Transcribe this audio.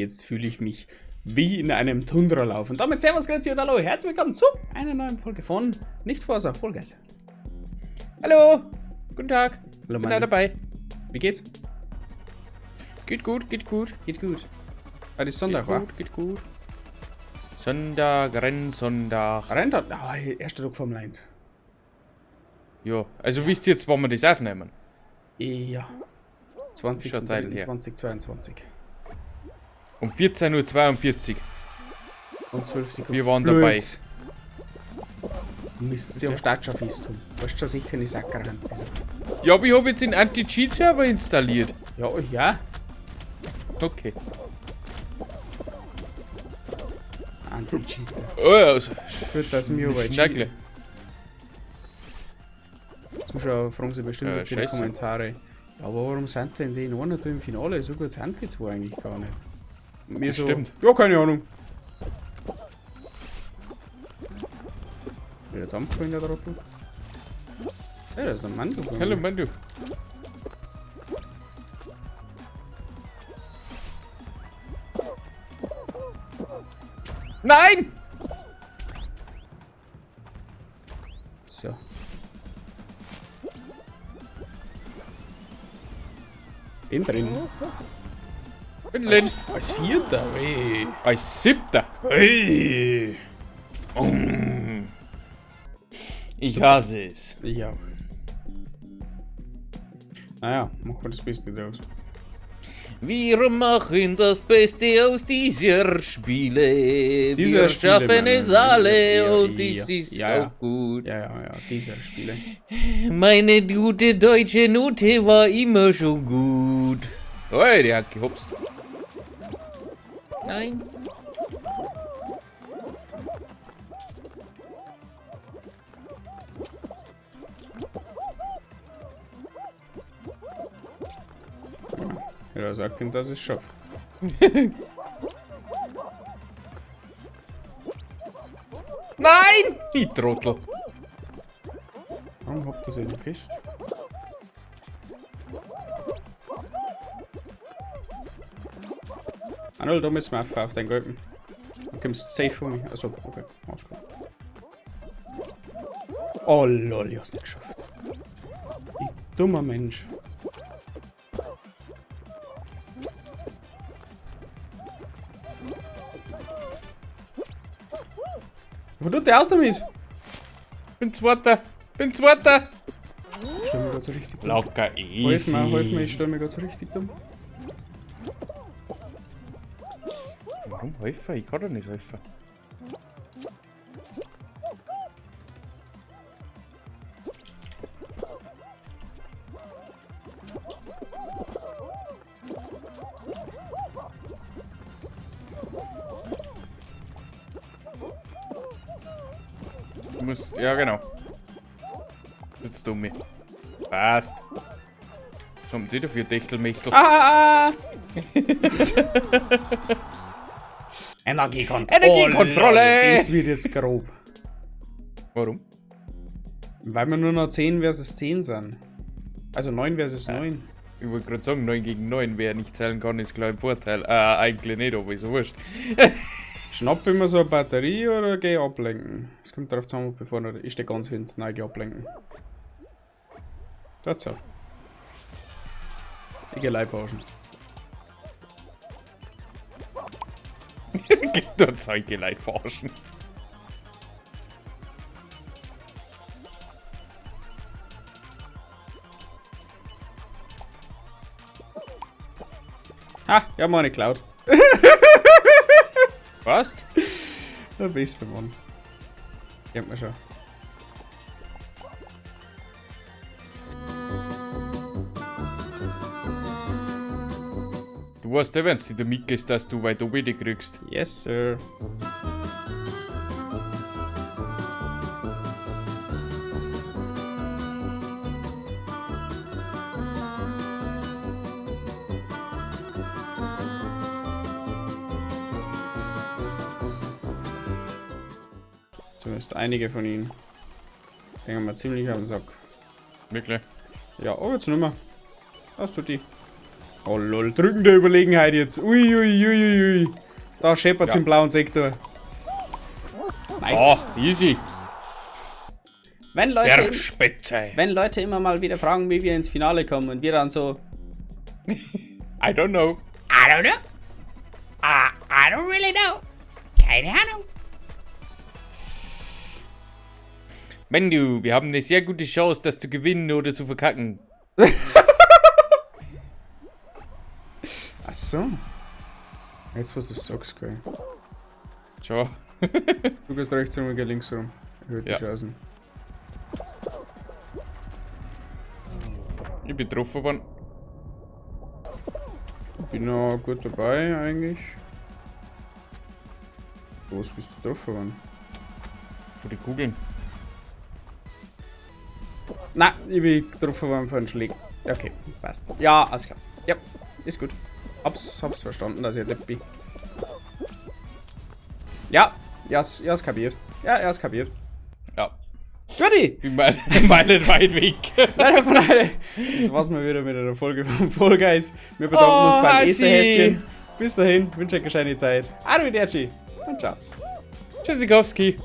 Jetzt fühle ich mich wie in einem Tundralauf. Und damit servus, grüezi und hallo. Herzlich willkommen zu einer neuen Folge von Nicht Forsa, Fall Guys. Hallo, guten Tag. Hallo, Bin da dabei. Wie geht's? Geht gut, geht gut. Geht gut. Heute ist Sonntag, wa? Geht gut. Sonntag, Rennsonntag. Renntag? Ah, erster Tag Formel 1. Ja, also wisst ihr jetzt, wann wir das aufnehmen? Ja. 20. Schon Zeit her. 2022. Um 14:42 Uhr. Und 12 Sekunden. Wir waren dabei. Du müsstest dich am Start schon fest tun. Weißt du schon sicher nicht Sackerhand. Ja, aber ich habe jetzt den Anti-Cheat-Server installiert. Ja. Okay. Anti-Cheater. Oh ja, also, Gut, dass wir aber Schnägle. Zuschauer fragen sich bestimmt jetzt in den scheiße. Kommentare. Ja, aber warum sind denn die noch nicht im Finale? So gut sind die zwei eigentlich gar nicht. Und wir so, Stimmt. ja, keine Ahnung. Wird jetzt angefallen, der Trottel? Ja, das ist ein Mandel. Hallo, Mandu. Nein! So. Bin drin. Bin drin. Als Vierter. Hey. Als Siebter. Hey. Ich hasse es. Ich auch. Naja, machen wir das Beste draus. Wir machen das Beste aus dieser Spiele. Dieser Wir Spiele, schaffen meine es Lieben. alle Ja, und ja, es ist ja. auch gut. Ja, diese Spiele. Meine gute deutsche Note war immer schon gut. Oh, der hat gehopst. Nein. Ja, sag ihm, dass ich es schaffe. Nein! Die Trottel. Warum habt ihr sie nicht fest? Arnold, da müssen wir auf den Golpen. Du kommst safe von mir. Achso, okay, alles klar. Oh lol, ich hab's nicht geschafft. Ich dummer Mensch. Wo tut der aus damit? Bin Zweiter. Bin Zweiter. Ich stell mich grad so richtig dumm. Locker Hilf easy. mir, ich stell mich grad so richtig dumm. Warum helfen? Ich kann doch nicht helfen. Du musst. Ja, genau. Jetzt dumme. Passt. Was haben die da für Techtelmechtel? Ah! Energiekontrolle! Energiekontrolle! Das wird jetzt grob. Warum? Weil wir nur noch 10 versus 10 sind. Also 9 versus 9. Ich wollte gerade sagen, 9 gegen 9, wer nicht zählen kann, ist klar im Vorteil. Eigentlich nicht, aber ist wurscht. Schnapp immer so eine Batterie oder geh ablenken? Es kommt darauf zusammen, bevor ich stehe ganz hinten. Nein, geh ablenken. Dort so. Ich geh live verarschen. Gibt da Zeug live forschen. Ha, ja, meine Cloud. Was? Der beste Mann. Kennt man schon. Du weißt ja, wenn du dir mitgehst, dass du weit oben die kriegst. Yes, sir. Zumindest einige von ihnen. Gehen wir ziemlich auf den Sack. Wirklich? Ja, aber jetzt nicht mehr. Was tut die? Oh lol, drückende Überlegenheit jetzt. Uiuiuiui. Da scheppert's im blauen Sektor. Nice. Oh, easy. Wenn Bergspitze. Leute immer mal wieder fragen, wie wir ins Finale kommen und wir dann so... I don't know. I don't know. I don't really know. Keine Ahnung. Mendu, wir haben eine sehr gute Chance, das zu gewinnen oder zu verkacken. Ach so. Jetzt was du sagst, gell. Ciao. Du gehst rechts rum, ich geh links rum. Erhöht die Ja. Chancen. Ich bin getroffen worden. Bin noch gut dabei, eigentlich. Was bist du drauf geworden? Von den Kugeln. Na, ich bin getroffen worden von Schlägen. Okay, passt. Ja, alles klar. Ja, ist gut. Hab's verstanden, dass ich Depp bin. Ja, ja, kapiert. Ja, er ist kapiert. Ja. Guti! Ich meine nicht weit weg. Leider von einer. Das war's mal wieder mit einer Folge von Fall Guys. Wir bedanken uns beim Esterhäschen. Bis dahin, wünsche euch eine gescheite Zeit. Arrivederci und ciao. Tschüssikowski.